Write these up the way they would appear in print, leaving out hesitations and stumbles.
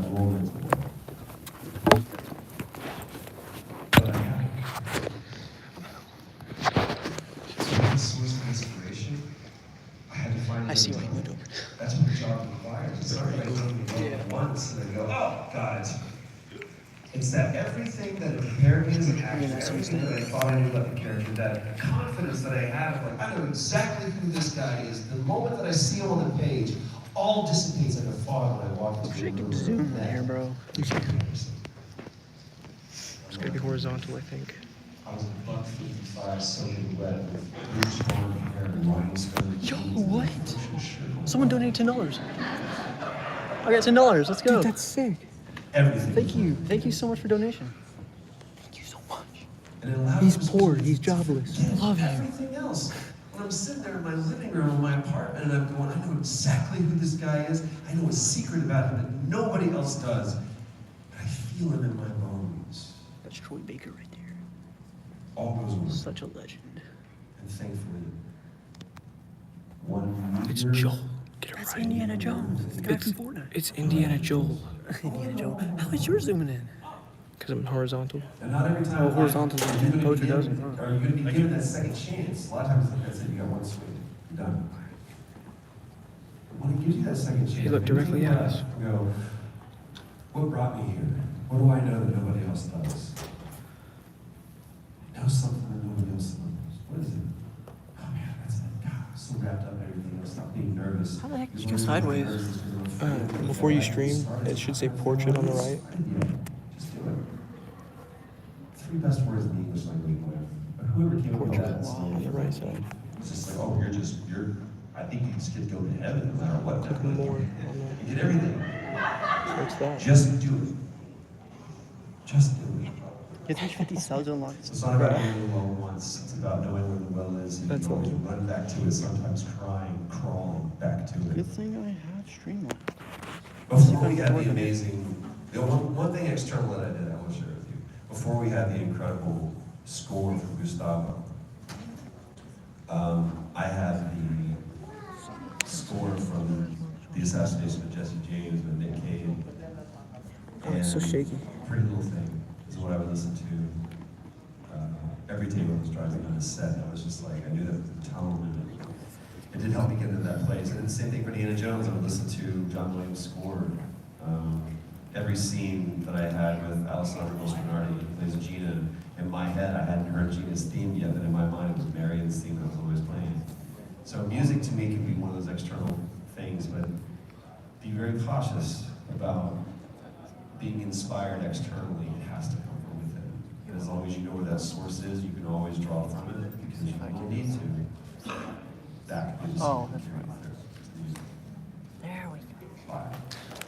that Lowenthal. But I have. So the source of inspiration, I had to find. I see why you moved over. That's what the job requires. It's not like I go to once and I go, oh, got it. It's that everything that prepared me as an actor, everything that I thought I knew about the character, that confidence that I have, like I know exactly who this guy is. The moment that I see him on the page, all dissipates like a fog when I walk into the room. Zoom right here, bro. It's gonna be horizontal, I think. I was a $1.55 soaking wet with bleached blonde hair and rhinestone. Yo, what? Someone donated $10. I got $10. Let's go. Dude, that's sick. Everything. Thank you. Thank you so much for donation. Thank you so much. And it allowed He's me to poor. He's jobless. get Love you. everything else. When I'm sitting there in my living room in my apartment and I'm going, I know exactly who this guy is. I know a secret about him that nobody else does. And I feel him in my bones. That's Troy Baker right there. All goes well. Such a legend. And thankfully, one It's year- Joel. Get it That's right. Indiana Jones. It's the guy from Fortnite. It's Indiana Joel. Indiana Jones. How is yours zooming in? Because I'm horizontal. And not every time. Oh, horizontal are is you gonna poetry be doesn't, given- huh? Are you going to be given that second chance? A lot of times, like I said, you got one swing. You're done. When it gives you that second chance, He looked you directly think at about us. it and go, what brought me here? What do I know that nobody else does? I know something that nobody else knows. What is it? Oh man, that's it. God, I'm so wrapped up in everything else. Stop being nervous. How the heck did you You're go worried about sideways? nerves because I'm afraid of Before you what stream, started. it should say portrait on the right. Just do it. Three best words in the English language. But whoever came up with that, On the right side. it's just like, oh, I think you just get to go to heaven no matter what. Click more on You get everything. So it's that. Just do it. Just do it. Get 350 subs unlocked. It's not about knowing the well once. It's about knowing where the well is. And That's you all. run back to it, sometimes crying, crawling back to it. Good thing I have Streamline. Before we had the amazing, one thing external that I did, I want to share with you. Before we had the incredible score from Gustavo, I had the score from the assassination of Jesse James and Nick Cave. Oh, it's so shaky. Pretty Little Thing is what I would listen to every day when I was driving on a set. I was just like, I knew that the tone and it did help me get into that place. And the same thing for Indiana Jones. I would listen to John Williams' score. Every scene that I had with Alessandra Moscardi, who plays Gina, in my head I hadn't heard Gina's theme yet, but in my mind it was Marion's theme that I was always playing. So music to me can be one of those external things, but be very cautious about being inspired externally. It has to come from within. And as long as you know where that source is, you can always draw from it because you don't need to. That could be the Oh, secret that's right. right there. It's music. There we go. Bye.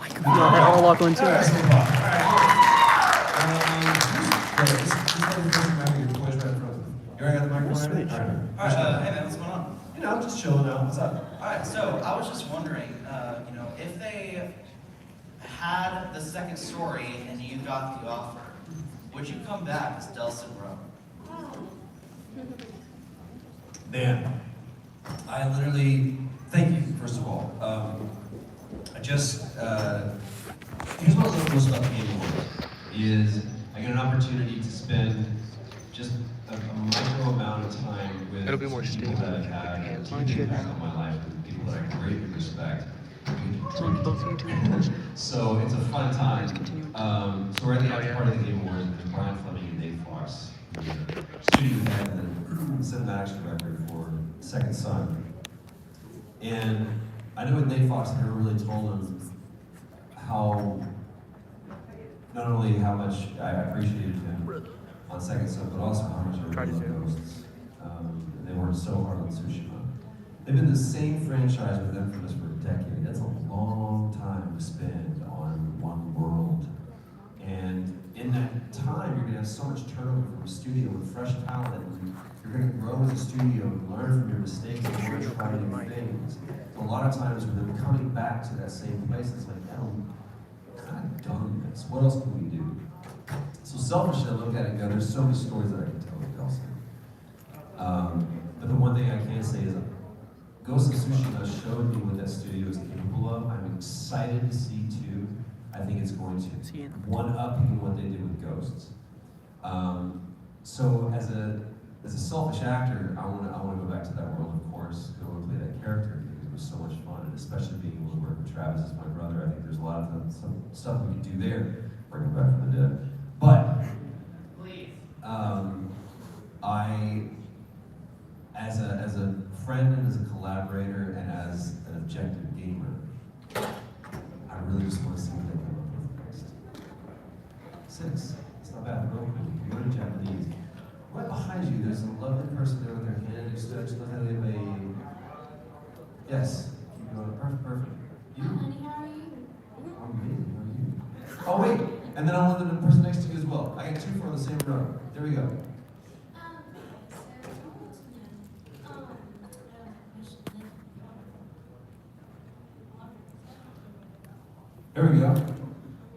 My God, that all lock one too. All right, so far. All right. This is the first microphone. Your boy's right in front of you. You already got the microphone ready? All right. Hey man, what's going on? You know, I'm just chilling out. What's up? Alright, so I was just wondering, if they had the second story and you got the offer, would you come back as Delson Rowe? Dan, I literally, thank you, first of all. I just, here's what I love most about the game world, is I get an opportunity to spend just a micro amount of time with It'll be more people stable that if you have put your had hands a on huge it. impact on my life, with people that I greatly respect. Both of you two. So it's a fun time. So we're at the after party of the Game Awards with Brian Fleming and Dave Fox, the studio head and the cinematics director for Second Son. And I know with Dave Fox, I never really told him how, not only how much I appreciated him on Second Son, but also how much I really love Ghosts. They worked so hard on Tsushima. They've been the same franchise with Infamous for a decade. That's a long time to spend on one world. And in that time, you're gonna have so much turnover from a studio with fresh talent. And you're gonna grow as a studio and learn from your mistakes and learn to try new things. So a lot of times with them coming back to that same place, it's like, oh, we've kind of done this. What else can we do? So selfishly, I look at it and go, there's so many stories that I can tell with Delson. But the one thing I can say is, Ghost of Tsushima showed me what that studio is capable of. I'm excited to see too I think it's going to See you. one up even what they did with Ghosts. So as a selfish actor, I want to go back to that world, of course. I want to play that character because it was so much fun, and especially being able to work with Travis as my brother. I think there's a lot of some stuff we could do there, bring him back from the dead. But as a friend and as a collaborator and as an objective gamer, I really just want to see what they come up with next. 6. It's not bad. Real quick. You go to Japanese. Right behind you, there's a lovely person there with their hand extended. Look how they have a. Yes. Keep going. Perfect. You? Honey, how are you? I'm amazing. How are you? Oh wait, and then I want the person next to you as well. I got 2 for the same row. There we go. There we go.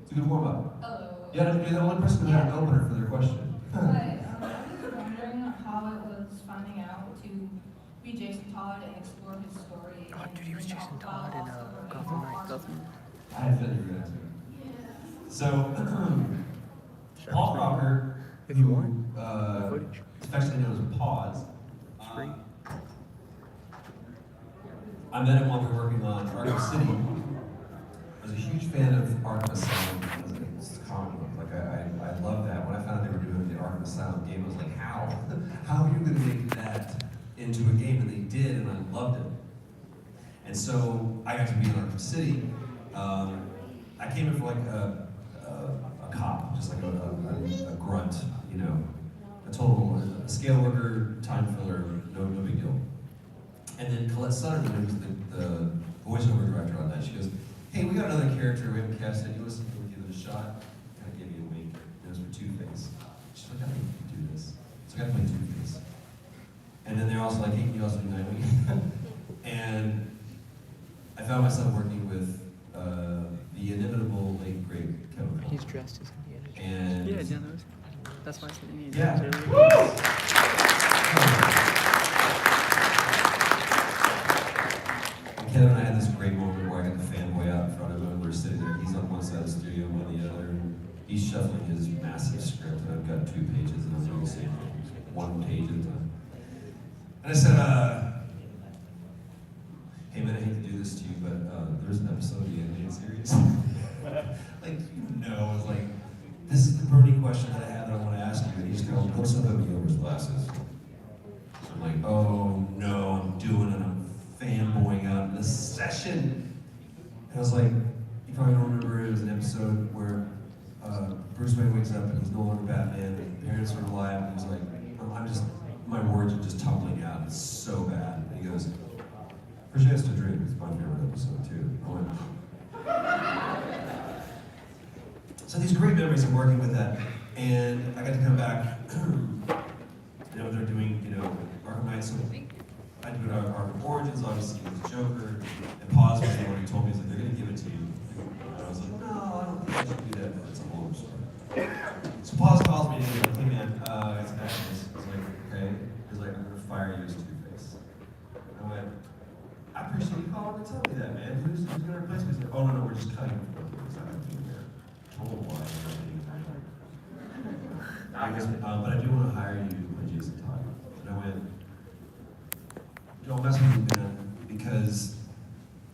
It's a good warm up. Hello. Yeah, you're the only person who had an opener for their question. But I was wondering how it was finding out to be Jason Todd and explore his story. Oh, dude, he was Jason Todd in Gotham Knight. Gotham. I had feeling you were going to. Yeah. So, Paul Crocker, If you who, want, is affectionately known as Pause. free. I met him while we were working on Arkham City. I was a huge fan of Arkham Asylum because it's a comic book. Like I love that. When I found out they were doing the Arkham Asylum game, I was like, how? How are you going to make that into a game? And they did, and I loved it. And so I got to be in Arkham City. I came in for like a cop, just like a grunt, you know, a scale worker, time filler, no big deal. And then Colette Sutherland, who was the voiceover director on that, she goes, hey, we got another character we haven't cast yet. You want to see if we can give it a shot? Kind of gave me a wink. It was for Two-Face. She's like, I think you can do this. So I got to play Two-Face. And then they're also like, hey, can you also do Nightwing? And I found myself working with the inimitable late great Kevin Costner. He's dressed as Indiana Jones. And Yeah, yeah, that's why I said Indiana yeah. Jones earlier. And Kevin and I had this great moment where I got the fanboy out in front of him. We're sitting there, he's on one side of the studio, I'm on the other, and he's shuffling his massive script, and I've got 2 pages, and I'm doing the same 1 page at a time. And I said, hey man, I hate to do this to you, but there's an episode of the animated series. Like, it's like, this is the burning question that I have that I want to ask you. And he just goes, looks up at me over his glasses. I'm like, oh no, I'm doing it. I'm fanboying out in this session. And I was like, you probably don't remember it was an episode where Bruce Wayne wakes up and he's no longer Batman. And parents are alive. And he's like, my words are just tumbling out. It's so bad. And he goes, For Chance to Dream. It's my favorite episode too. I went, so these great memories of working with that, and I got to come back. They're doing, Arkham Knight, so I do Arkham Origins, obviously with Joker, and Pause was the one who told me, he's like, they're gonna give it to you. And I was like, no, I don't think I should do that, but it's a whole other story. So Pause calls me and he's like, hey man, it's Maximus. I was like, okay. He's like, I'm gonna fire you as Two-Face. I went, I appreciate you calling to tell me that, man. Who's gonna replace me? He's like, oh no, we're just cutting him from the because I don't do that. Total lie. But I do want to hire you to play Jason Todd. And I went, don't mess with me, man, because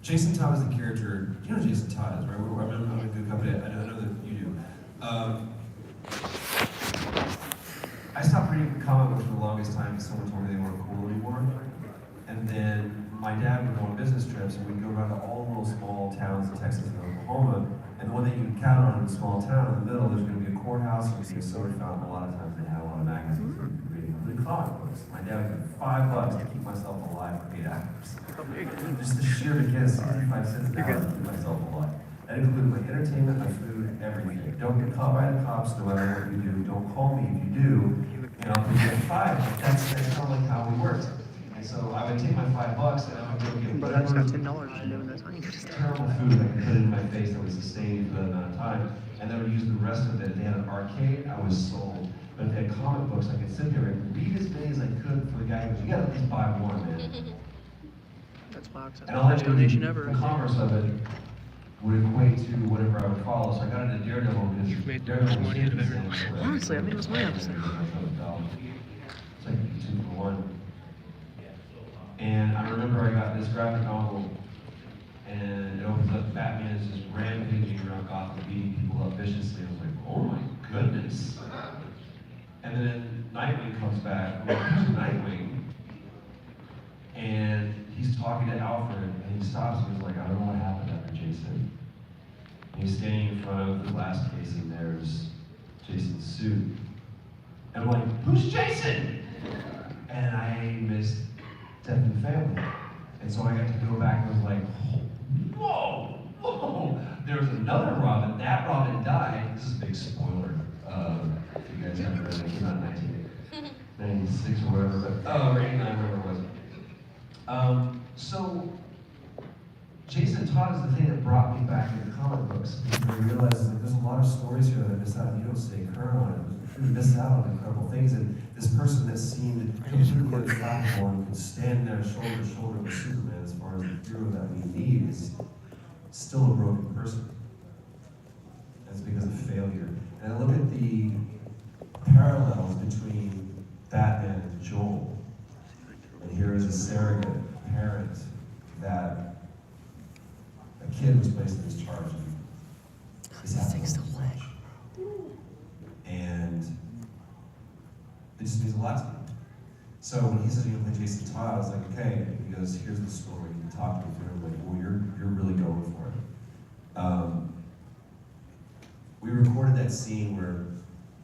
Jason Todd is the character. You know who Jason Todd is, right? I'm in a good company. I know that you do. I stopped reading comic books for the longest time because someone told me they weren't cool anymore. And then my dad would go on business trips and we'd go around to all the little small towns in Texas and Oklahoma. And the one that you can count on in a small town in the middle, there's going to be a courthouse, there's going to be a soda fountain. A lot of times they have a lot of magazines and reading, including comic books. My dad would give $5 to keep myself alive for 8 hours. Just the sheer beginning, 65 cents an hour to keep myself alive. That included my entertainment, my food, everything. Don't get caught by the cops no matter what you do. Don't call me if you do, and I'll give you a $5. That's kind of like how we work. And so I would take my $5 and I would go get But I just got $10 for doing this. terrible food I could put in my face that would sustain for that amount of time. And then I would use the rest of it. If they had an arcade, I was sold. But if they had comic books, I could sit there and read as many as I could for the guy who goes, you gotta at least buy one, man. That's box. That's And the all I best did donation was ever. the commerce of it would equate to whatever I would follow. So I got into Daredevil because You've made the Daredevil most money was out of super everyone. insane, so Honestly, I made the most money out of this. It's like 2 for 1. And I remember I got this graphic novel, and it opens up Batman is just rampaging around Gotham, beating people up viciously. I was like, oh my goodness. And then Nightwing comes back. I'm like, who's Nightwing? And he's talking to Alfred, and he stops and he's like, I don't know what happened after Jason. And he's standing in front of the glass case, and there's Jason's suit. And I'm like, who's Jason? And I missed Death in the Family. And so I got to go back and was like, whoa, whoa. There was another Robin. That Robin died. This is a big spoiler. If you guys haven't read it, it came out in 1996 or whatever, but, or 89, whatever it was. So, Jason Todd is the thing that brought me back into comic books. Because I realized like, there's a lot of stories here that I missed out and you don't stay current on it. You miss out on incredible things. And this person that seemed completely platform could stand there shoulder to shoulder with Superman as far as the hero that we need is still a broken person. That's because of failure. And I look at the parallels between Batman and Joel. And here is a surrogate parent that a kid was placed in his charge of his happiness. And it just means a lot to me. So when he says you're gonna play Jason Todd, I was like, okay. He goes, here's the story. He talked me through it. I'm like, well, you're really going for it. We recorded that scene where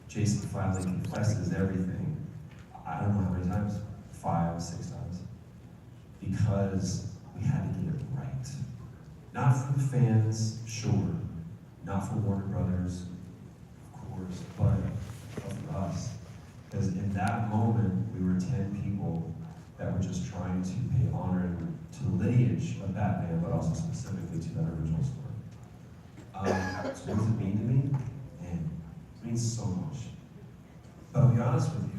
Jason finally confesses everything. I don't know how many times, 5, 6 times, because we had to get it right. Not for the fans, sure. Not for Warner Brothers, of course, but for us. Because in that moment, we were 10 people that were just trying to pay honor to the lineage of Batman, but also specifically to that original story. So what does it mean to me? Man, it means so much. But I'll be honest with you,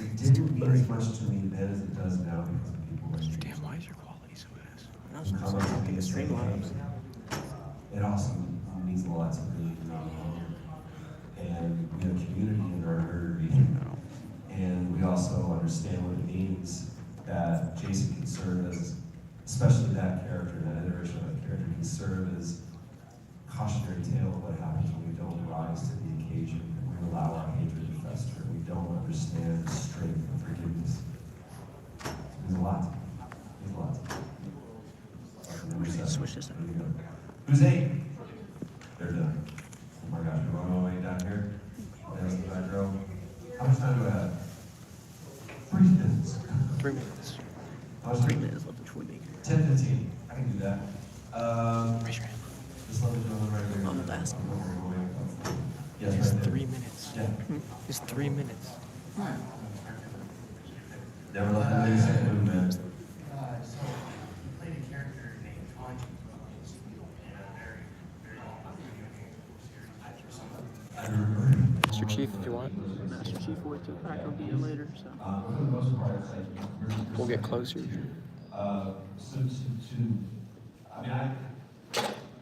it didn't mean as much to me then as it does now because of people like you. Damn, why is your quality so ass? Who come up to me and say, hey, it also means a lot to me. And we have community in our region. And we also understand what it means that Jason can serve as, especially that character, that iteration of that character, can serve as cautionary tale of what happens when we don't rise to the occasion, and we allow our hatred to fester, and we don't understand the strength of forgiveness. There's a lot. There's a lot. Number 7. Switch this up. Who's 8? They're done. Oh my gosh, we're going all the way down here. That's the back row. How much time do I have? 3 minutes. 3 minutes. How much 3 time? minutes left of Troy Baker. 10:15. I can do that. Raise your hand. Just let me know right there. On the last. Yes, It's right there. 3 minutes. Yeah. It's 3 minutes. Never let the ladies say move, man. So you played a character named Tawny in a very, very series. I remember. Master Chief, if you want. Master Chief will wait till back. I'll be here later, so. For the most part, it's like We'll get closer. I mean,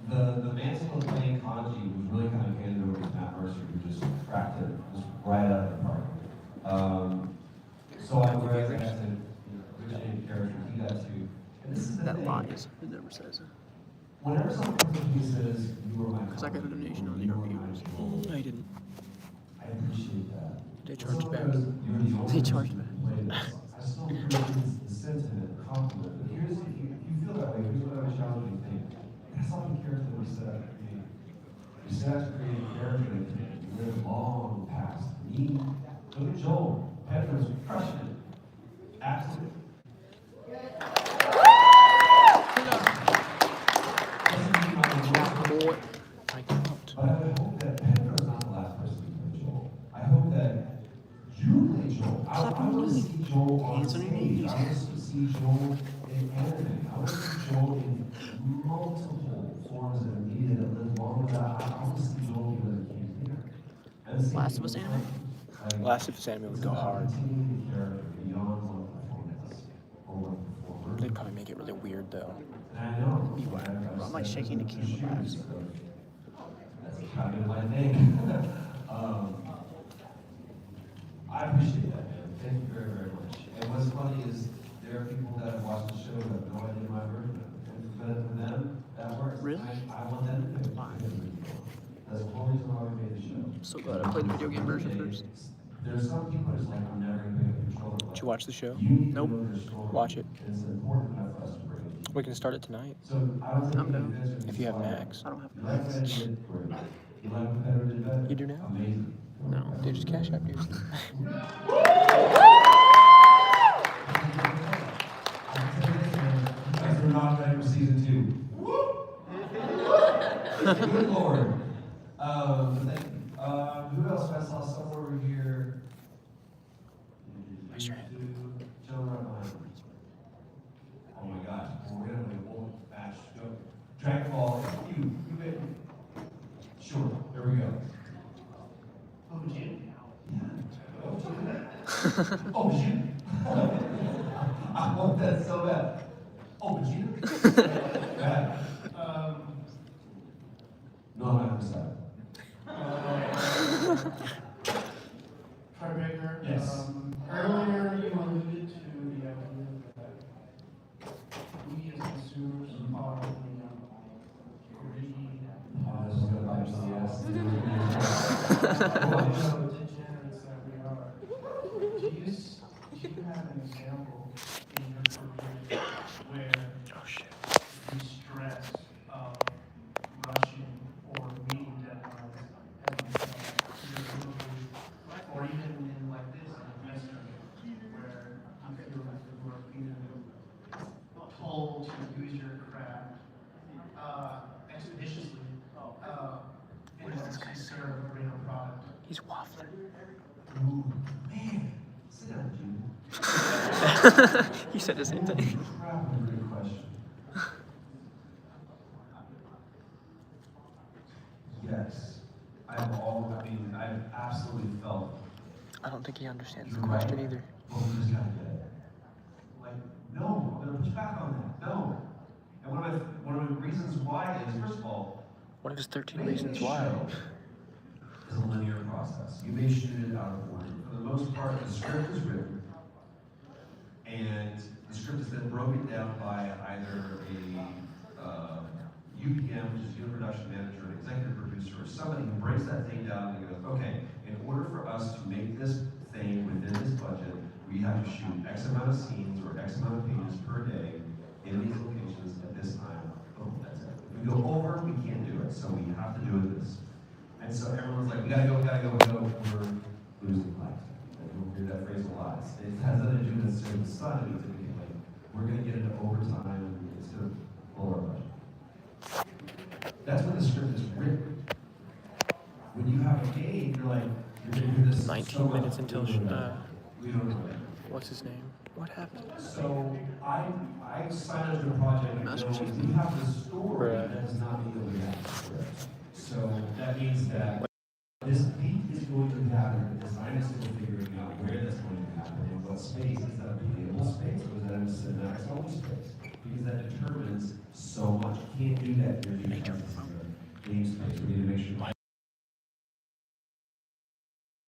the mantle of playing Kanji was really kind of handed over to Matt Mercer, who just cracked it just right out of the park. So I whereas I had to originate a character, he got to, and this is the That thing. lies. It never says it. Whenever someone comes up to me and says, you were my Because I got a donation on the you were interview. my idol," No, you didn't. I appreciate that. They charged back. Sometimes you're the only They person charged who back. played this. I still appreciate the sentiment, the compliment. But here's, if you feel that way, here's what I would challenge you to think. That's not the character that we set out to create. We set out to create a character that can live long past. Me, look at Joel. Pedro's crushing it. Absolutely. Boy, I can't. But I would hope that Pedro's not the last person to play Joel. I hope that you play Joel. I want to see Joel on Hands on your stage. knees. I want to see Joel in anime. I want to see Joel in multiple forms of media that live long without. I want to see Joel be with a king here. Last of Us anime? Last of Us anime would go hard. Continuing the character beyond one performance or one performer. They'd probably make it really really weird though. And I know. Why am I shaking the camera back? That's kind of my thing. I appreciate that, man. Thank you very, very much. And what's funny is there are people that have watched the show that have no idea my version of it. And for them, that works. Really? I want them to do it. That's the whole reason why we made the show. I'm so glad I played the video game version first. There's some people that's like, I'm never going to pick up a controller. Did you watch the show? You need to Nope. know their story. Watch it. And it's important enough for us to bring it. We can start it tonight. So I don't think I'm down. Vince If you have would be Max. I don't have You like what I Max. did? Great. You like what Better did better? You do now? Amazing. No, dude, just cash app, dude. I can tell you this, man. You guys are not ready for season 2. Good Lord. Thank you. Who else? I saw somewhere over here. Raise your hand. Gentleman right behind me. Oh my gosh. We're gonna have a whole match. Go. Dragon Ball. You get. Sure. There we go. Oh, Jim? Oh, Jim. I want that so bad. Oh, Jim. Bad. No, I'm not excited. Troy Baker? Yes. Earlier you alluded to the idea that we as consumers are greedy, Oh, this is gonna buy me yes. degenerates that we are. Do you have an example in your career where Oh shit. the stress of rushing or meeting deadlines has become or even in like this investment where you feel like you are being told to use your craft expeditiously in order to serve a greater product? He's waffling. Ooh, man. Sit down, Jim. He said the same thing. Crap, what a great question. Yes. I've absolutely felt. I don't think he understands the You're question right. either. Well, we just gotta get it. Like, no, I'm gonna push back on that. No. And one of the reasons why is, first of all, One of his 13 making reasons a why. show is a linear process. You may shoot it out of order. For the most part, the script is written, and the script is then broken down by either a UPM, which is unit production manager, an executive producer, or somebody who breaks that thing down and goes, okay, in order for us to make this thing within this budget, we have to shoot X amount of scenes or X amount of pages per day in these locations at this time. Oh, that's it. If we go over, we can't do it, so we have to do it this. And so everyone's like, we gotta go. We're losing life. And you'll hear that phrase a lot. It has nothing to do with necessarily the sun. It's like, we're gonna get into overtime, and it's gonna blow our budget. That's when the script is written. When you have a game, you're like, you're gonna do this 19 so much, minutes until we don't know. We don't know. What's his name? What happened? So I signed up to a project Master knowing Chief. we have the story, Bruh. that does not mean that we have the script. So that means that this beat is going to happen, the design is still figuring out where that's going to happen, in what space. Is that a playable space, or is that a cinematic only space? Because that determines so much. You can't do that here because it's a game space. We need to make sure